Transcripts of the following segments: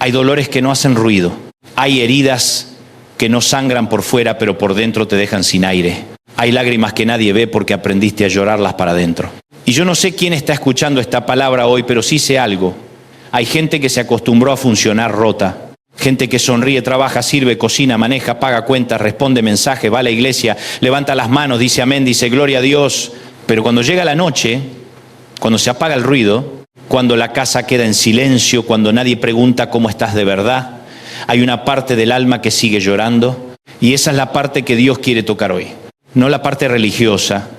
Hay dolores que no hacen ruido. Hay heridas que no sangran por fuera, pero por dentro te dejan sin aire. Hay lágrimas que nadie ve porque aprendiste a llorarlas para adentro. Y yo no sé quién está escuchando esta palabra hoy, pero sí sé algo. Hay gente que se acostumbró a funcionar rota. Gente que sonríe, trabaja, sirve, cocina, maneja, paga cuentas, responde mensajes, va a la iglesia, levanta las manos, dice amén, dice gloria a Dios. Pero cuando llega la noche, cuando se apaga el ruido, cuando la casa queda en silencio, cuando nadie pregunta cómo estás de verdad, hay una parte del alma que sigue llorando. Y esa es la parte que Dios quiere tocar hoy. No la parte religiosa,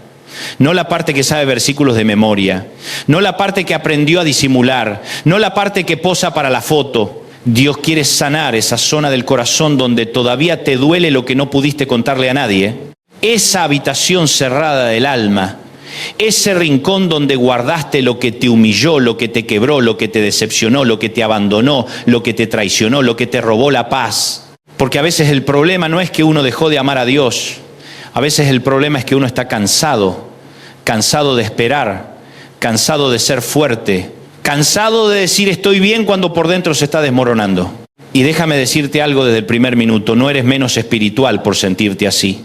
no la parte que sabe versículos de memoria, no la parte que aprendió a disimular, no la parte que posa para la foto. Dios quiere sanar esa zona del corazón donde todavía te duele lo que no pudiste contarle a nadie. Esa habitación cerrada del alma, ese rincón donde guardaste lo que te humilló, lo que te quebró, lo que te decepcionó, lo que te abandonó, lo que te traicionó, lo que te robó la paz. Porque a veces el problema no es que uno dejó de amar a Dios. A veces el problema es que uno está cansado de esperar, cansado de ser fuerte, cansado de decir estoy bien cuando por dentro se está desmoronando. Y déjame decirte algo desde el primer minuto, no eres menos espiritual por sentirte así.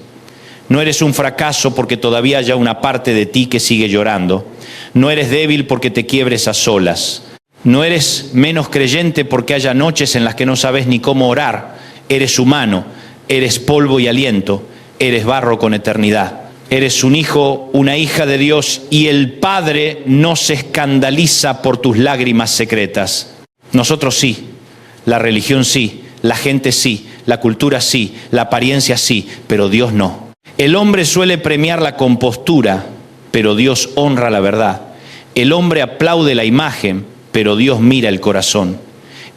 No eres un fracaso porque todavía haya una parte de ti que sigue llorando. No eres débil porque te quiebres a solas. No eres menos creyente porque haya noches en las que no sabes ni cómo orar. Eres humano, eres polvo y aliento. Eres barro con eternidad. Eres un hijo, una hija de Dios y el Padre no se escandaliza por tus lágrimas secretas. Nosotros sí, la religión sí, la gente sí, la cultura sí, la apariencia sí, pero Dios no. El hombre suele premiar la compostura, pero Dios honra la verdad. El hombre aplaude la imagen, pero Dios mira el corazón.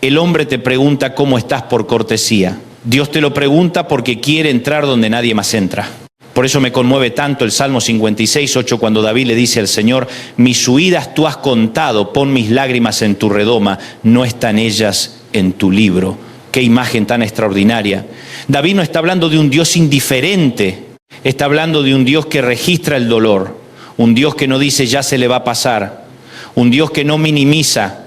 El hombre te pregunta cómo estás por cortesía. Dios te lo pregunta porque quiere entrar donde nadie más entra. Por eso me conmueve tanto el Salmo 56:8 cuando David le dice al Señor, mis huidas tú has contado, pon mis lágrimas en tu redoma, no están ellas en tu libro. Qué imagen tan extraordinaria. David no está hablando de un Dios indiferente, está hablando de un Dios que registra el dolor, un Dios que no dice ya se le va a pasar, un Dios que no minimiza,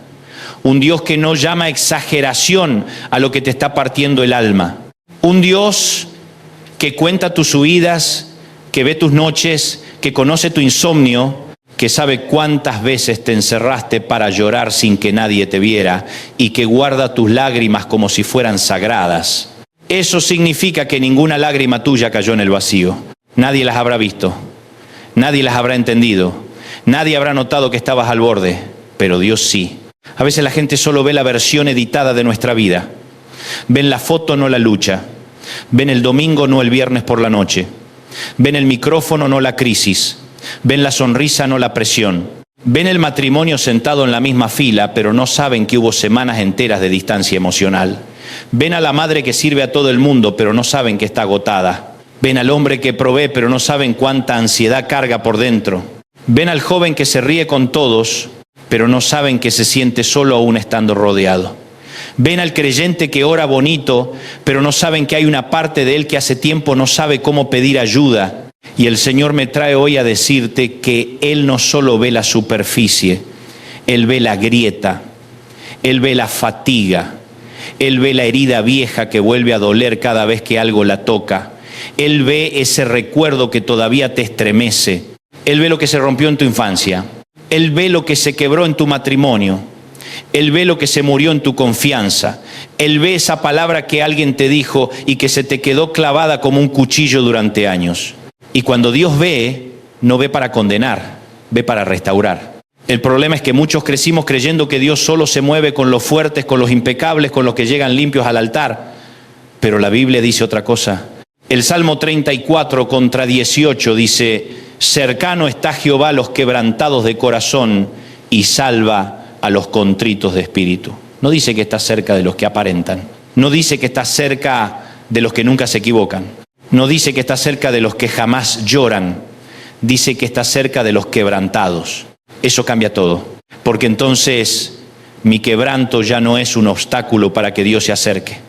un Dios que no llama exageración a lo que te está partiendo el alma. Un Dios que cuenta tus huidas, que ve tus noches, que conoce tu insomnio, que sabe cuántas veces te encerraste para llorar sin que nadie te viera y que guarda tus lágrimas como si fueran sagradas. Eso significa que ninguna lágrima tuya cayó en el vacío. Nadie las habrá visto, nadie las habrá entendido, nadie habrá notado que estabas al borde, pero Dios sí. A veces la gente solo ve la versión editada de nuestra vida. Ven la foto, no la lucha. Ven el domingo, no el viernes por la noche. Ven el micrófono, no la crisis. Ven la sonrisa, no la presión. Ven el matrimonio sentado en la misma fila, pero no saben que hubo semanas enteras de distancia emocional. Ven a la madre que sirve a todo el mundo, pero no saben que está agotada. Ven al hombre que provee, pero no saben cuánta ansiedad carga por dentro. Ven al joven que se ríe con todos, pero no saben que se siente solo aún estando rodeado. Ven al creyente que ora bonito, pero no saben que hay una parte de él que hace tiempo no sabe cómo pedir ayuda. Y el Señor me trae hoy a decirte que Él no solo ve la superficie, Él ve la grieta, Él ve la fatiga, Él ve la herida vieja que vuelve a doler cada vez que algo la toca. Él ve ese recuerdo que todavía te estremece. Él ve lo que se rompió en tu infancia. Él ve lo que se quebró en tu matrimonio. Él ve lo que se murió en tu confianza. Él ve esa palabra que alguien te dijo y que se te quedó clavada como un cuchillo durante años. Y cuando Dios ve, no ve para condenar, ve para restaurar. El problema es que muchos crecimos creyendo que Dios solo se mueve con los fuertes, con los impecables, con los que llegan limpios al altar. Pero la Biblia dice otra cosa. El Salmo 34 contra 18 dice, cercano está Jehová a los quebrantados de corazón y salva a los contritos de espíritu. No dice que está cerca de los que aparentan. No dice que está cerca de los que nunca se equivocan. No dice que está cerca de los que jamás lloran. Dice que está cerca de los quebrantados. Eso cambia todo. Porque entonces mi quebranto ya no es un obstáculo para que Dios se acerque.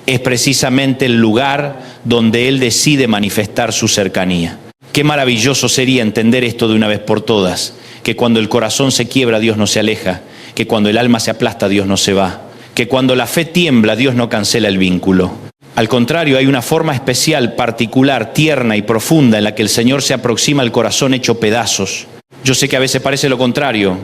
Es precisamente el lugar donde Él decide manifestar su cercanía. Qué maravilloso sería entender esto de una vez por todas. Que cuando el corazón se quiebra, Dios no se aleja. Que cuando el alma se aplasta, Dios no se va. que cuando la fe tiembla, Dios no cancela el vínculo. Al contrario, hay una forma especial, particular, tierna y profunda en la que el Señor se aproxima al corazón hecho pedazos. Yo sé que a veces parece lo contrario.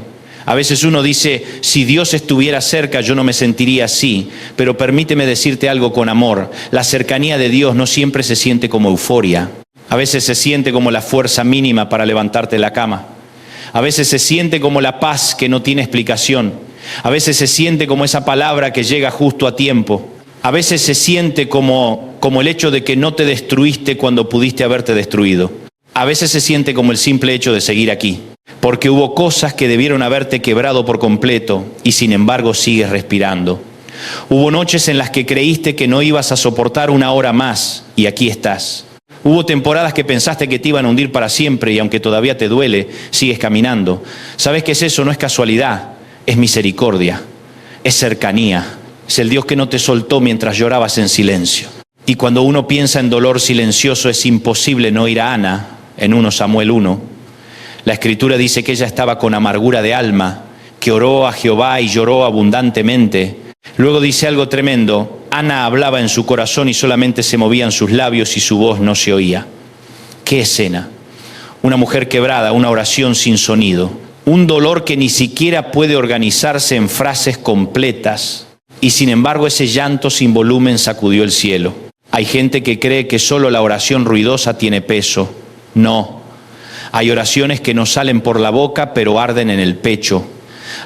A veces uno dice, si Dios estuviera cerca yo no me sentiría así, pero permíteme decirte algo con amor. La cercanía de Dios no siempre se siente como euforia. A veces se siente como la fuerza mínima para levantarte de la cama. A veces se siente como la paz que no tiene explicación. A veces se siente como esa palabra que llega justo a tiempo. A veces se siente como el hecho de que no te destruiste cuando pudiste haberte destruido. A veces se siente como el simple hecho de seguir aquí, porque hubo cosas que debieron haberte quebrado por completo y sin embargo sigues respirando. Hubo noches en las que creíste que no ibas a soportar una hora más y aquí estás. Hubo temporadas que pensaste que te iban a hundir para siempre y aunque todavía te duele, sigues caminando. ¿Sabes qué es eso? No es casualidad, es misericordia, es cercanía. Es el Dios que no te soltó mientras llorabas en silencio. Y cuando uno piensa en dolor silencioso es imposible no ir a Ana en 1 Samuel 1. La Escritura dice que ella estaba con amargura de alma, que oró a Jehová y lloró abundantemente. Luego dice algo tremendo, Ana hablaba en su corazón y solamente se movían sus labios y su voz no se oía. ¿Qué escena? Una mujer quebrada, una oración sin sonido, un dolor que ni siquiera puede organizarse en frases completas. Y sin embargo ese llanto sin volumen sacudió el cielo. Hay gente que cree que solo la oración ruidosa tiene peso. No. Hay oraciones que no salen por la boca pero arden en el pecho.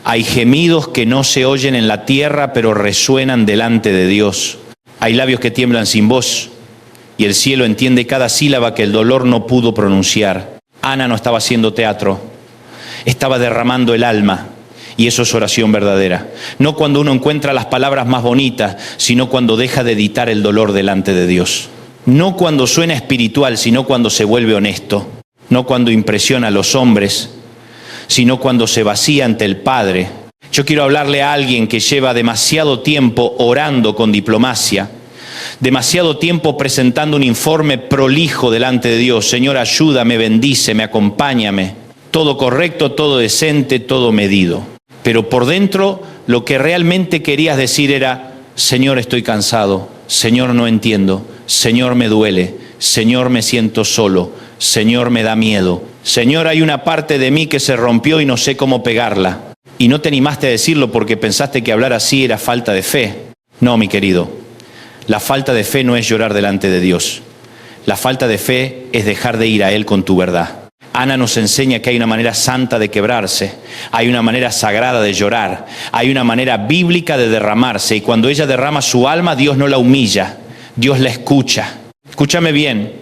Hay gemidos que no se oyen en la tierra pero resuenan delante de Dios. Hay labios que tiemblan sin voz y el cielo entiende cada sílaba que el dolor no pudo pronunciar. Ana no estaba haciendo teatro, estaba derramando el alma. Y eso es oración verdadera. No cuando uno encuentra las palabras más bonitas, sino cuando deja de editar el dolor delante de Dios. No cuando suena espiritual, sino cuando se vuelve honesto. No cuando impresiona a los hombres, sino cuando se vacía ante el Padre. Yo quiero hablarle a alguien que lleva demasiado tiempo orando con diplomacia, demasiado tiempo presentando un informe prolijo delante de Dios. Señor, ayúdame, bendíceme, acompáñame. Todo correcto, todo decente, todo medido. Pero por dentro lo que realmente querías decir era, Señor, estoy cansado, Señor, no entiendo, Señor, me duele, Señor, me siento solo, Señor, me da miedo, Señor, hay una parte de mí que se rompió y no sé cómo pegarla. Y no te animaste a decirlo porque pensaste que hablar así era falta de fe. No, mi querido, la falta de fe no es llorar delante de Dios. La falta de fe es dejar de ir a Él con tu verdad. Ana nos enseña que hay una manera santa de quebrarse, hay una manera sagrada de llorar, hay una manera bíblica de derramarse y cuando ella derrama su alma, Dios no la humilla, Dios la escucha. Escúchame bien,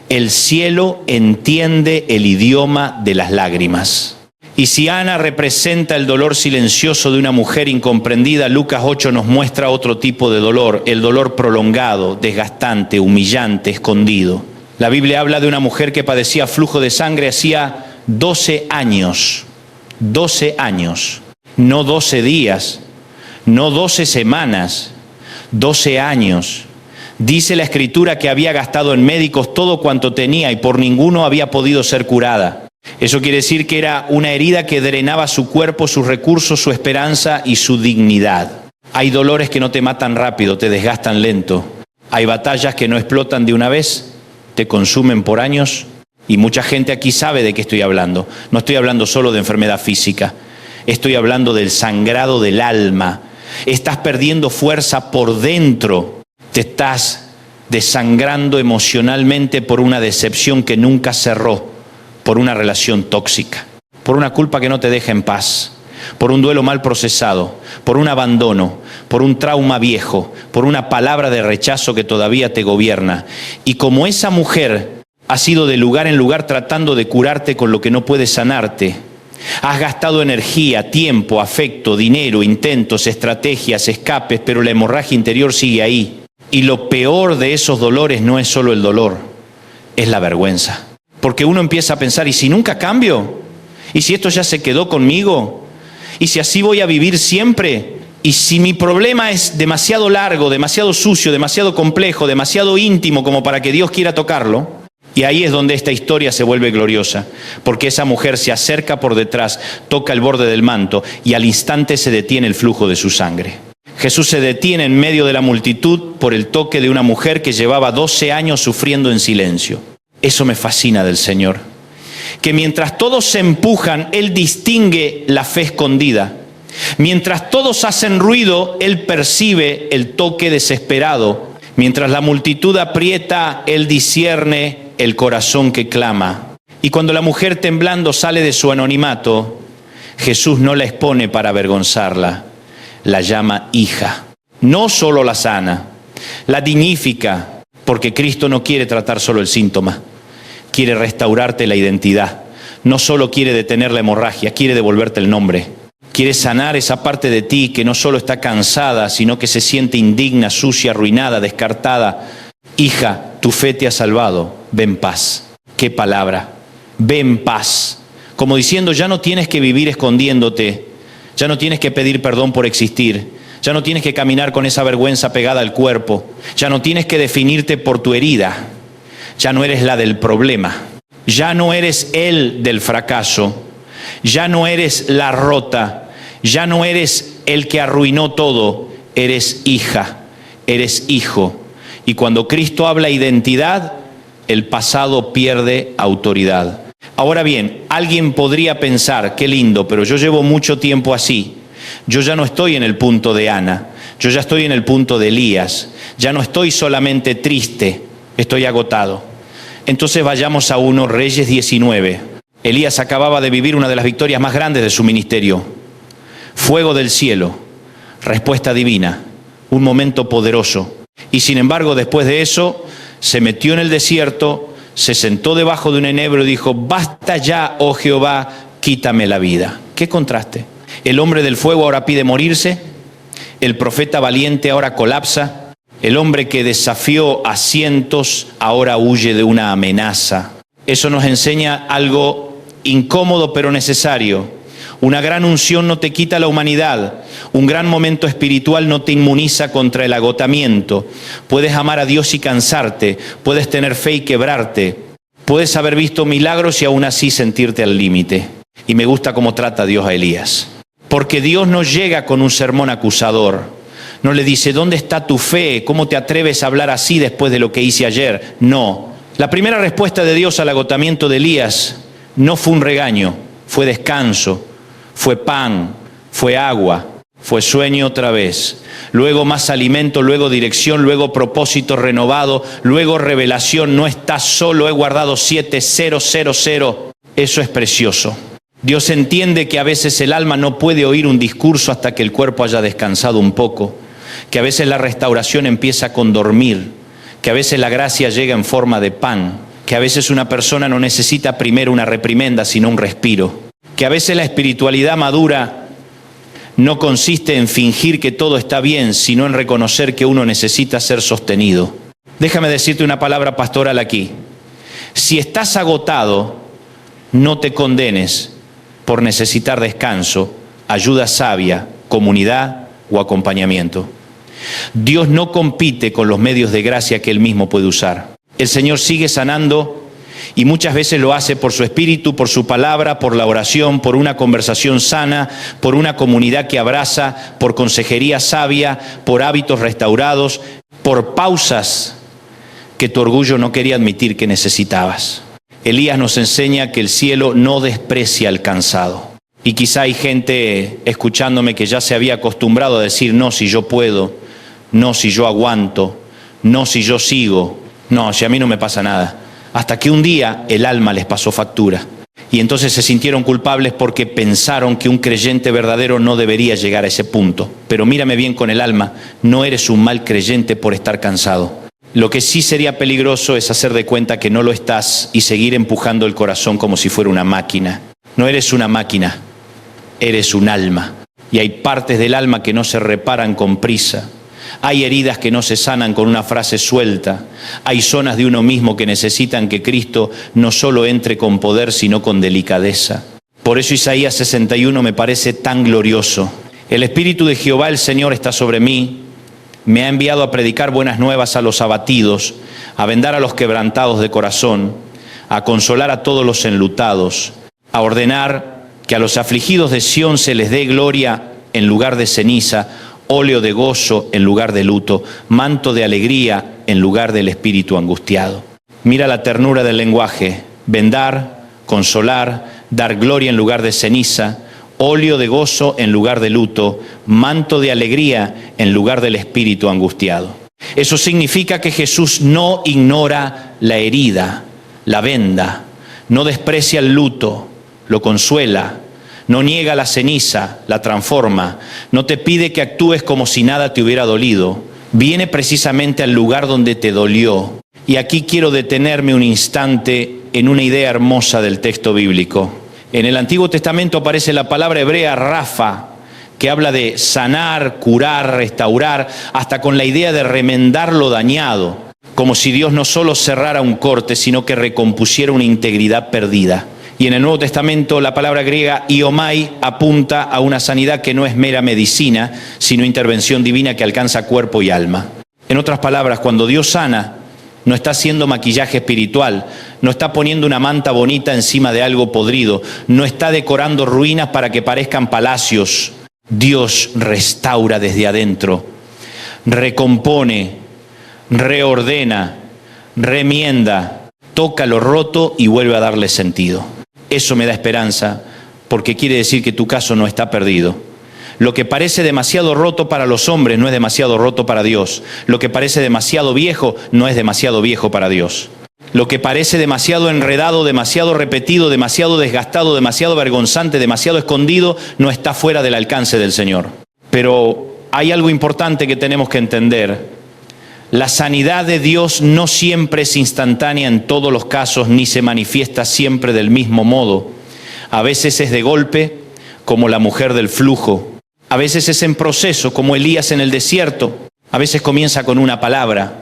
el cielo entiende el idioma de las lágrimas. Y si Ana representa el dolor silencioso de una mujer incomprendida, Lucas 8 nos muestra otro tipo de dolor, el dolor prolongado, desgastante, humillante, escondido. La Biblia habla de una mujer que padecía flujo de sangre hacía 12 años, no 12 días, no 12 semanas, 12 años. Dice la Escritura que había gastado en médicos todo cuanto tenía y por ninguno había podido ser curada. Eso quiere decir que era una herida que drenaba su cuerpo, sus recursos, su esperanza y su dignidad. Hay dolores que no te matan rápido, te desgastan lento. Hay batallas que no explotan de una vez, te consumen por años y mucha gente aquí sabe de qué estoy hablando. No estoy hablando solo de enfermedad física, estoy hablando del sangrado del alma. Estás perdiendo fuerza por dentro, te estás desangrando emocionalmente por una decepción que nunca cerró, por una relación tóxica, por una culpa que no te deja en paz, por un duelo mal procesado, por un abandono, por un trauma viejo, por una palabra de rechazo que todavía te gobierna. Y como esa mujer has ido de lugar en lugar tratando de curarte con lo que no puede sanarte, has gastado energía, tiempo, afecto, dinero, intentos, estrategias, escapes, pero la hemorragia interior sigue ahí. Y lo peor de esos dolores no es solo el dolor, es la vergüenza. Porque uno empieza a pensar, ¿y si nunca cambio? ¿Y si esto ya se quedó conmigo? ¿Y si así voy a vivir siempre? ¿Y si mi problema es demasiado largo, demasiado sucio, demasiado complejo, demasiado íntimo como para que Dios quiera tocarlo? Y ahí es donde esta historia se vuelve gloriosa, porque esa mujer se acerca por detrás, toca el borde del manto y al instante se detiene el flujo de su sangre. Jesús se detiene en medio de la multitud por el toque de una mujer que llevaba 12 años sufriendo en silencio. Eso me fascina del Señor. Que mientras todos se empujan, Él distingue la fe escondida. Mientras todos hacen ruido, Él percibe el toque desesperado. Mientras la multitud aprieta, Él discierne el corazón que clama. Y cuando la mujer temblando sale de su anonimato, Jesús no la expone para avergonzarla, la llama hija. No solo la sana, la dignifica, porque Cristo no quiere tratar solo el síntoma, quiere restaurarte la identidad. No solo quiere detener la hemorragia, quiere devolverte el nombre. Quiere sanar esa parte de ti que no solo está cansada, sino que se siente indigna, sucia, arruinada, descartada. Hija, tu fe te ha salvado, ve en paz. ¡Qué palabra! Ve en paz. Como diciendo, ya no tienes que vivir escondiéndote, ya no tienes que pedir perdón por existir, ya no tienes que caminar con esa vergüenza pegada al cuerpo, ya no tienes que definirte por tu herida, ya no eres la del problema, ya no eres el del fracaso, ya no eres la rota, ya no eres el que arruinó todo, eres hija, eres hijo. Y cuando Cristo habla identidad, el pasado pierde autoridad. Ahora bien, alguien podría pensar, qué lindo, pero yo llevo mucho tiempo así. Yo ya no estoy en el punto de Ana, yo ya estoy en el punto de Elías. Ya no estoy solamente triste, estoy agotado. Entonces vayamos a 1 Reyes 19. Elías acababa de vivir una de las victorias más grandes de su ministerio. Fuego del cielo, respuesta divina, un momento poderoso. Y sin embargo, después de eso, se metió en el desierto, se sentó debajo de un enebro y dijo, basta ya, oh Jehová, quítame la vida. ¿Qué contraste? El hombre del fuego ahora pide morirse, el profeta valiente ahora colapsa, el hombre que desafió a cientos ahora huye de una amenaza. Eso nos enseña algo incómodo pero necesario. Una gran unción no te quita la humanidad. Un gran momento espiritual no te inmuniza contra el agotamiento. Puedes amar a Dios y cansarte. Puedes tener fe y quebrarte. Puedes haber visto milagros y aún así sentirte al límite. Y me gusta cómo trata Dios a Elías. Porque Dios no llega con un sermón acusador. No le dice, ¿dónde está tu fe? ¿Cómo te atreves a hablar así después de lo que hice ayer? No. La primera respuesta de Dios al agotamiento de Elías no fue un regaño, fue descanso. Fue pan, fue agua, fue sueño otra vez. Luego más alimento, luego dirección, luego propósito renovado, luego revelación. No estás solo, he guardado 7000. Eso es precioso. Dios entiende que a veces el alma no puede oír un discurso hasta que el cuerpo haya descansado un poco. Que a veces la restauración empieza con dormir. Que a veces la gracia llega en forma de pan. Que a veces una persona no necesita primero una reprimenda, sino un respiro. Que a veces la espiritualidad madura no consiste en fingir que todo está bien, sino en reconocer que uno necesita ser sostenido. Déjame decirte una palabra pastoral aquí. Si estás agotado, no te condenes por necesitar descanso, ayuda sabia, comunidad o acompañamiento. Dios no compite con los medios de gracia que Él mismo puede usar. El Señor sigue sanando y muchas veces lo hace por su espíritu, por su palabra, por la oración, por una conversación sana, por una comunidad que abraza, por consejería sabia, por hábitos restaurados, por pausas que tu orgullo no quería admitir que necesitabas. Elías nos enseña que el cielo no desprecia al cansado. Y quizá hay gente escuchándome que ya se había acostumbrado a decir, no, si yo puedo, no, si yo aguanto, no, si yo sigo, no, si a mí no me pasa nada. Hasta que un día el alma les pasó factura. Y entonces se sintieron culpables porque pensaron que un creyente verdadero no debería llegar a ese punto. Pero mírame bien con el alma, no eres un mal creyente por estar cansado. Lo que sí sería peligroso es hacer de cuenta que no lo estás y seguir empujando el corazón como si fuera una máquina. No eres una máquina, eres un alma. Y hay partes del alma que no se reparan con prisa. Hay heridas que no se sanan con una frase suelta. Hay zonas de uno mismo que necesitan que Cristo no solo entre con poder, sino con delicadeza. Por eso Isaías 61 me parece tan glorioso. El Espíritu de Jehová, el Señor, está sobre mí. Me ha enviado a predicar buenas nuevas a los abatidos, a vendar a los quebrantados de corazón, a consolar a todos los enlutados, a ordenar que a los afligidos de Sión se les dé gloria en lugar de ceniza, óleo de gozo en lugar de luto, manto de alegría en lugar del espíritu angustiado. Mira la ternura del lenguaje: vendar, consolar, dar gloria en lugar de ceniza, óleo de gozo en lugar de luto, manto de alegría en lugar del espíritu angustiado. Eso significa que Jesús no ignora la herida, la venda, no desprecia el luto, lo consuela, no niega la ceniza, la transforma, no te pide que actúes como si nada te hubiera dolido. Viene precisamente al lugar donde te dolió. Y aquí quiero detenerme un instante en una idea hermosa del texto bíblico. En el Antiguo Testamento aparece la palabra hebrea Rafa, que habla de sanar, curar, restaurar, hasta con la idea de remendar lo dañado, como si Dios no solo cerrara un corte, sino que recompusiera una integridad perdida. Y en el Nuevo Testamento la palabra griega iomai apunta a una sanidad que no es mera medicina, sino intervención divina que alcanza cuerpo y alma. En otras palabras, cuando Dios sana, no está haciendo maquillaje espiritual, no está poniendo una manta bonita encima de algo podrido, no está decorando ruinas para que parezcan palacios. Dios restaura desde adentro, recompone, reordena, remienda, toca lo roto y vuelve a darle sentido. Eso me da esperanza, porque quiere decir que tu caso no está perdido. Lo que parece demasiado roto para los hombres no es demasiado roto para Dios. Lo que parece demasiado viejo no es demasiado viejo para Dios. Lo que parece demasiado enredado, demasiado repetido, demasiado desgastado, demasiado vergonzante, demasiado escondido, no está fuera del alcance del Señor. Pero hay algo importante que tenemos que entender. La sanidad de Dios no siempre es instantánea en todos los casos, ni se manifiesta siempre del mismo modo. A veces es de golpe, como la mujer del flujo. A veces es en proceso, como Elías en el desierto. A veces comienza con una palabra.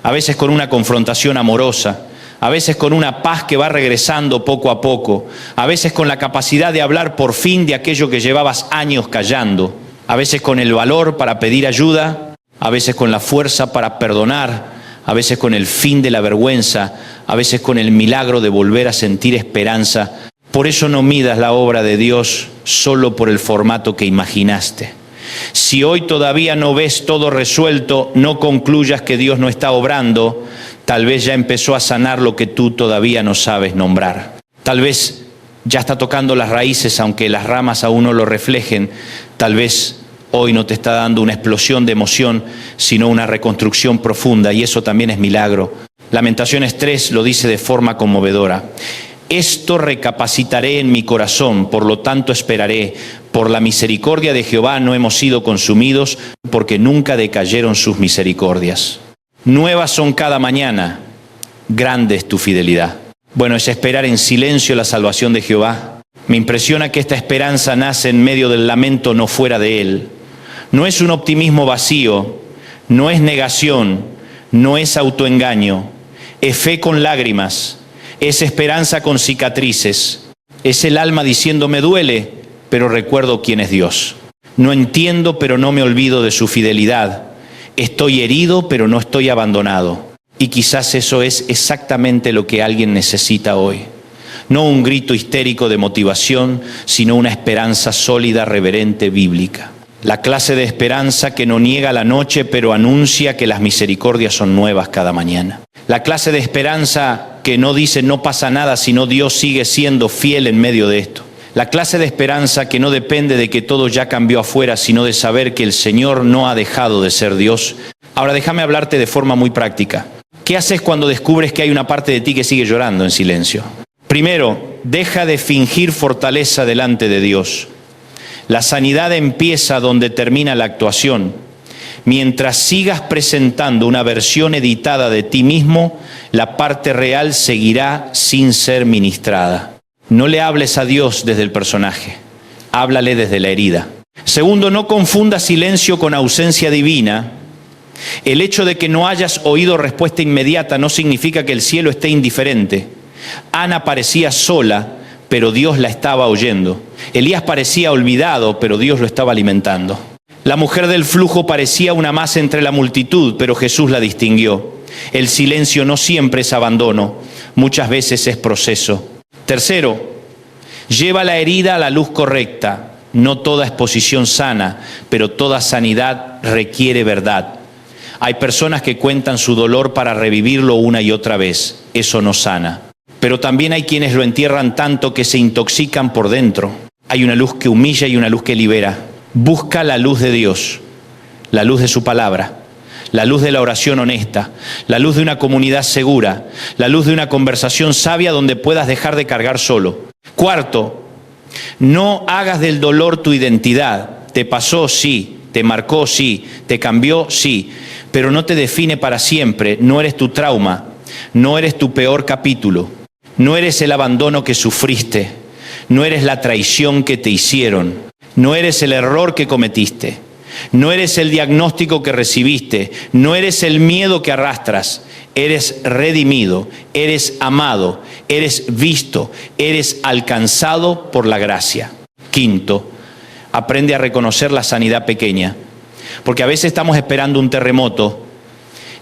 A veces con una confrontación amorosa. A veces con una paz que va regresando poco a poco. A veces con la capacidad de hablar por fin de aquello que llevabas años callando. A veces con el valor para pedir ayuda. A veces con la fuerza para perdonar, a veces con el fin de la vergüenza, a veces con el milagro de volver a sentir esperanza. Por eso no midas la obra de Dios solo por el formato que imaginaste. Si hoy todavía no ves todo resuelto, no concluyas que Dios no está obrando. Tal vez ya empezó a sanar lo que tú todavía no sabes nombrar. Tal vez ya está tocando las raíces, aunque las ramas aún no lo reflejen. Tal vez hoy no te está dando una explosión de emoción, sino una reconstrucción profunda, y eso también es milagro. Lamentaciones 3 lo dice de forma conmovedora. Esto recapacitaré en mi corazón, por lo tanto esperaré. Por la misericordia de Jehová no hemos sido consumidos, porque nunca decayeron sus misericordias. Nuevas son cada mañana, grande es tu fidelidad. Bueno, es esperar en silencio la salvación de Jehová. Me impresiona que esta esperanza nace en medio del lamento, no fuera de él. No es un optimismo vacío, no es negación, no es autoengaño, es fe con lágrimas, es esperanza con cicatrices, es el alma diciendo me duele, pero recuerdo quién es Dios. No entiendo, pero no me olvido de su fidelidad. Estoy herido, pero no estoy abandonado. Y quizás eso es exactamente lo que alguien necesita hoy. No un grito histérico de motivación, sino una esperanza sólida, reverente, bíblica. La clase de esperanza que no niega la noche, pero anuncia que las misericordias son nuevas cada mañana. La clase de esperanza que no dice no pasa nada, sino Dios sigue siendo fiel en medio de esto. La clase de esperanza que no depende de que todo ya cambió afuera, sino de saber que el Señor no ha dejado de ser Dios. Ahora déjame hablarte de forma muy práctica. ¿Qué haces cuando descubres que hay una parte de ti que sigue llorando en silencio? Primero, deja de fingir fortaleza delante de Dios. La sanidad empieza donde termina la actuación. Mientras sigas presentando una versión editada de ti mismo, la parte real seguirá sin ser ministrada. No le hables a Dios desde el personaje, háblale desde la herida. Segundo, no confundas silencio con ausencia divina. El hecho de que no hayas oído respuesta inmediata no significa que el cielo esté indiferente. Ana parecía sola, pero Dios la estaba oyendo. Elías parecía olvidado, pero Dios lo estaba alimentando. La mujer del flujo parecía una más entre la multitud, pero Jesús la distinguió. El silencio no siempre es abandono, muchas veces es proceso. Tercero, lleva la herida a la luz correcta. No toda exposición sana, pero toda sanidad requiere verdad. Hay personas que cuentan su dolor para revivirlo una y otra vez. Eso no sana. Pero también hay quienes lo entierran tanto que se intoxican por dentro. Hay una luz que humilla y una luz que libera. Busca la luz de Dios, la luz de su palabra, la luz de la oración honesta, la luz de una comunidad segura, la luz de una conversación sabia donde puedas dejar de cargar solo. Cuarto, no hagas del dolor tu identidad. Te pasó, sí. Te marcó, sí. Te cambió, sí. Pero no te define para siempre. No eres tu trauma. No eres tu peor capítulo. No eres el abandono que sufriste. No eres la traición que te hicieron. No eres el error que cometiste. No eres el diagnóstico que recibiste. No eres el miedo que arrastras. Eres redimido, eres amado, eres visto, eres alcanzado por la gracia. Quinto, aprende a reconocer la sanidad pequeña. Porque a veces estamos esperando un terremoto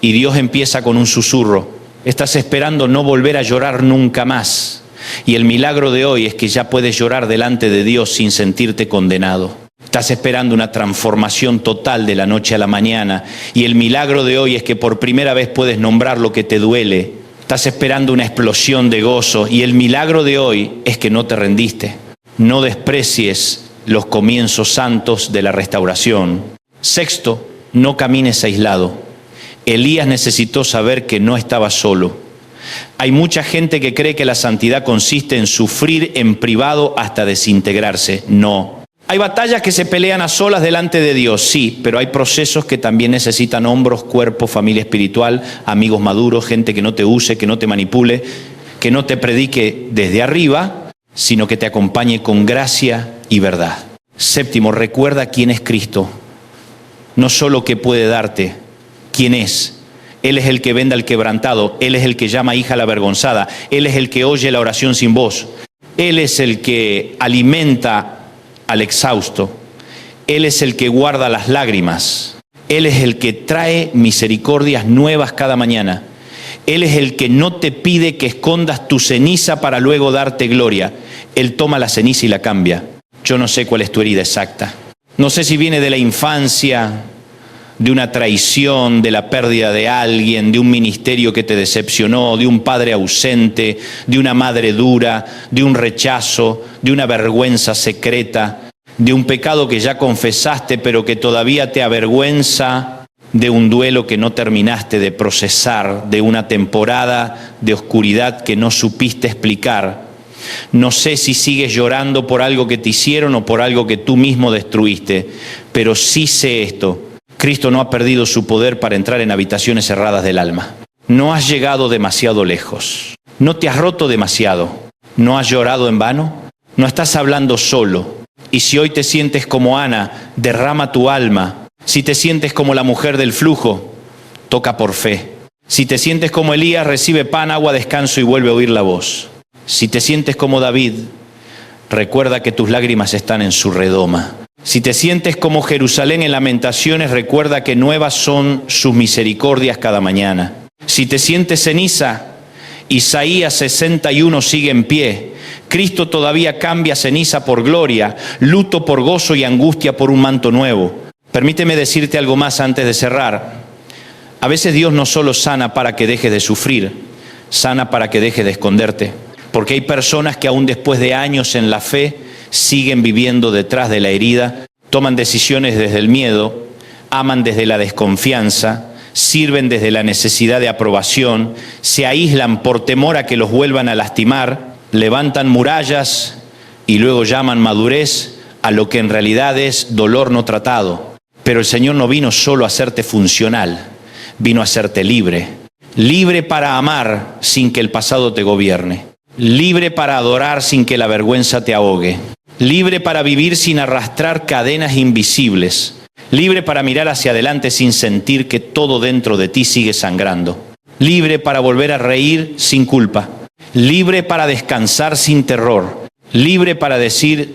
y Dios empieza con un susurro. Estás esperando no volver a llorar nunca más. Y el milagro de hoy es que ya puedes llorar delante de Dios sin sentirte condenado. Estás esperando una transformación total de la noche a la mañana. Y el milagro de hoy es que por primera vez puedes nombrar lo que te duele. Estás esperando una explosión de gozo. Y el milagro de hoy es que no te rendiste. No desprecies los comienzos santos de la restauración. Sexto, no camines aislado. Elías necesitó saber que no estaba solo. Hay mucha gente que cree que la santidad consiste en sufrir en privado hasta desintegrarse. No. Hay batallas que se pelean a solas delante de Dios, sí, pero hay procesos que también necesitan hombros, cuerpo, familia espiritual, amigos maduros, gente que no te use, que no te manipule, que no te predique desde arriba, sino que te acompañe con gracia y verdad. Séptimo, recuerda quién es Cristo. No solo qué puede darte, quién es. Él es el que venda al quebrantado, Él es el que llama hija a la avergonzada, Él es el que oye la oración sin voz, Él es el que alimenta al exhausto, Él es el que guarda las lágrimas, Él es el que trae misericordias nuevas cada mañana, Él es el que no te pide que escondas tu ceniza para luego darte gloria. Él toma la ceniza y la cambia. Yo no sé cuál es tu herida exacta, no sé si viene de la infancia, de una traición, de la pérdida de alguien, de un ministerio que te decepcionó, de un padre ausente, de una madre dura, de un rechazo, de una vergüenza secreta, de un pecado que ya confesaste pero que todavía te avergüenza, de un duelo que no terminaste de procesar, de una temporada de oscuridad que no supiste explicar. No sé si sigues llorando por algo que te hicieron o por algo que tú mismo destruiste, pero sí sé esto. Cristo no ha perdido su poder para entrar en habitaciones cerradas del alma. No has llegado demasiado lejos. No te has roto demasiado. No has llorado en vano. No estás hablando solo. Y si hoy te sientes como Ana, derrama tu alma. Si te sientes como la mujer del flujo, toca por fe. Si te sientes como Elías, recibe pan, agua, descanso y vuelve a oír la voz. Si te sientes como David, recuerda que tus lágrimas están en su redoma. Si te sientes como Jerusalén en Lamentaciones, recuerda que nuevas son sus misericordias cada mañana. Si te sientes ceniza, Isaías 61 sigue en pie. Cristo todavía cambia ceniza por gloria, luto por gozo y angustia por un manto nuevo. Permíteme decirte algo más antes de cerrar. A veces Dios no solo sana para que dejes de sufrir, sana para que dejes de esconderte. Porque hay personas que aún después de años en la fe, siguen viviendo detrás de la herida, toman decisiones desde el miedo, aman desde la desconfianza, sirven desde la necesidad de aprobación, se aíslan por temor a que los vuelvan a lastimar, levantan murallas y luego llaman madurez a lo que en realidad es dolor no tratado. Pero el Señor no vino solo a hacerte funcional, vino a hacerte libre. Libre para amar sin que el pasado te gobierne. Libre para adorar sin que la vergüenza te ahogue. Libre para vivir sin arrastrar cadenas invisibles. Libre para mirar hacia adelante sin sentir que todo dentro de ti sigue sangrando. Libre para volver a reír sin culpa. Libre para descansar sin terror. Libre para decir,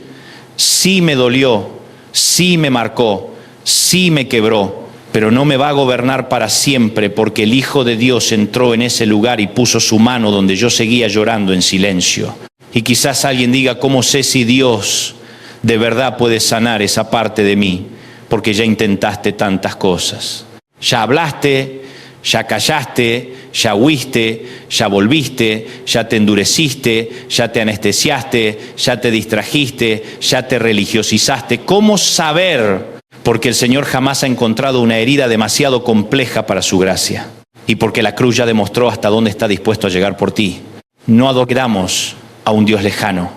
sí me dolió, sí me marcó, sí me quebró, pero no me va a gobernar para siempre porque el Hijo de Dios entró en ese lugar y puso su mano donde yo seguía llorando en silencio. Y quizás alguien diga, ¿cómo sé si Dios de verdad puedes sanar esa parte de mí, porque ya intentaste tantas cosas. Ya hablaste, ya callaste, ya huiste, ya volviste, ya te endureciste, ya te anestesiaste, ya te distrajiste, ya te religiosizaste. ¿Cómo saber? Porque el Señor jamás ha encontrado una herida demasiado compleja para su gracia. Y porque la cruz ya demostró hasta dónde está dispuesto a llegar por ti. No adoramos a un Dios lejano.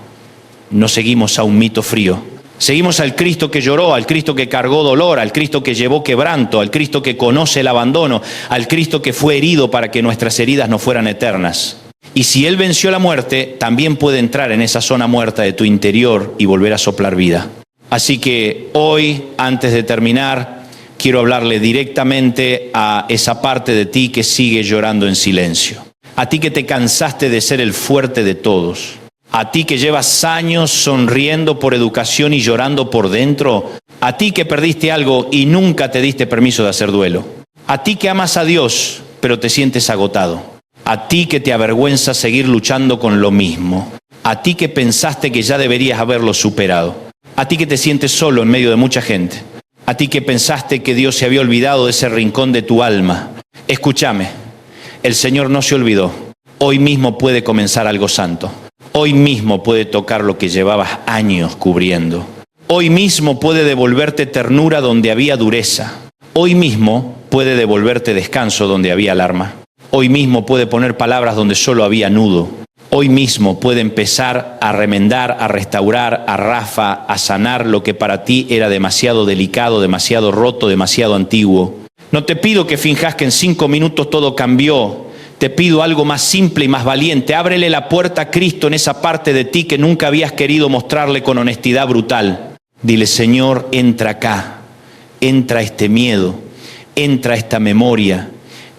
No seguimos a un mito frío. Seguimos al Cristo que lloró, al Cristo que cargó dolor, al Cristo que llevó quebranto, al Cristo que conoce el abandono, al Cristo que fue herido para que nuestras heridas no fueran eternas. Y si Él venció la muerte, también puede entrar en esa zona muerta de tu interior y volver a soplar vida. Así que hoy, antes de terminar, quiero hablarle directamente a esa parte de ti que sigue llorando en silencio. A ti que te cansaste de ser el fuerte de todos. A ti que llevas años sonriendo por educación y llorando por dentro. A ti que perdiste algo y nunca te diste permiso de hacer duelo. A ti que amas a Dios, pero te sientes agotado. A ti que te avergüenza seguir luchando con lo mismo. A ti que pensaste que ya deberías haberlo superado. A ti que te sientes solo en medio de mucha gente. A ti que pensaste que Dios se había olvidado de ese rincón de tu alma. Escúchame, el Señor no se olvidó. Hoy mismo puede comenzar algo santo. Hoy mismo puede tocar lo que llevabas años cubriendo. Hoy mismo puede devolverte ternura donde había dureza. Hoy mismo puede devolverte descanso donde había alarma. Hoy mismo puede poner palabras donde solo había nudo. Hoy mismo puede empezar a remendar, a restaurar, a Rafa, a sanar lo que para ti era demasiado delicado, demasiado roto, demasiado antiguo. No te pido que finjas que en 5 minutos todo cambió. Te pido algo más simple y más valiente. Ábrele la puerta a Cristo en esa parte de ti que nunca habías querido mostrarle con honestidad brutal. Dile, Señor, entra acá, entra este miedo, entra esta memoria,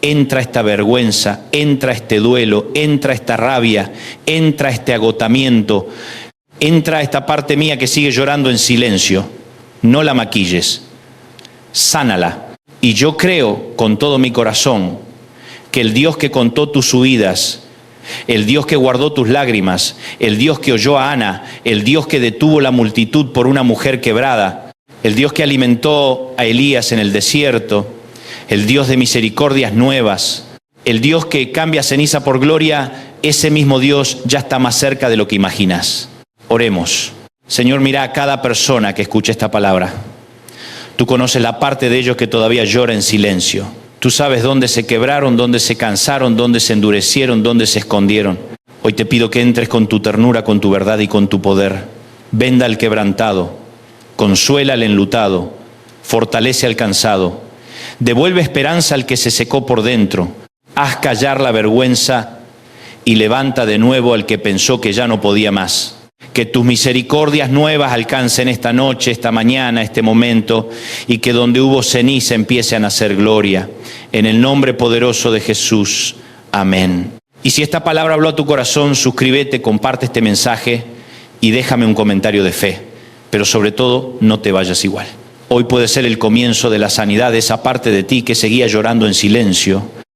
entra esta vergüenza, entra este duelo, entra esta rabia, entra este agotamiento, entra esta parte mía que sigue llorando en silencio. No la maquilles, sánala. Y yo creo con todo mi corazón que el Dios que contó tus huidas, el Dios que guardó tus lágrimas, el Dios que oyó a Ana, el Dios que detuvo la multitud por una mujer quebrada, el Dios que alimentó a Elías en el desierto, el Dios de misericordias nuevas, el Dios que cambia ceniza por gloria, ese mismo Dios ya está más cerca de lo que imaginas. Oremos. Señor, mira a cada persona que escuche esta palabra. Tú conoces la parte de ellos que todavía llora en silencio. Tú sabes dónde se quebraron, dónde se cansaron, dónde se endurecieron, dónde se escondieron. Hoy te pido que entres con tu ternura, con tu verdad y con tu poder. Venda al quebrantado, consuela al enlutado, fortalece al cansado. Devuelve esperanza al que se secó por dentro. Haz callar la vergüenza y levanta de nuevo al que pensó que ya no podía más. Que tus misericordias nuevas alcancen esta noche, esta mañana, este momento, y que donde hubo ceniza empiece a nacer gloria. En el nombre poderoso de Jesús. Amén. Y si esta palabra habló a tu corazón, suscríbete, comparte este mensaje y déjame un comentario de fe. Pero sobre todo, no te vayas igual. Hoy puede ser el comienzo de la sanidad de esa parte de ti que seguía llorando en silencio.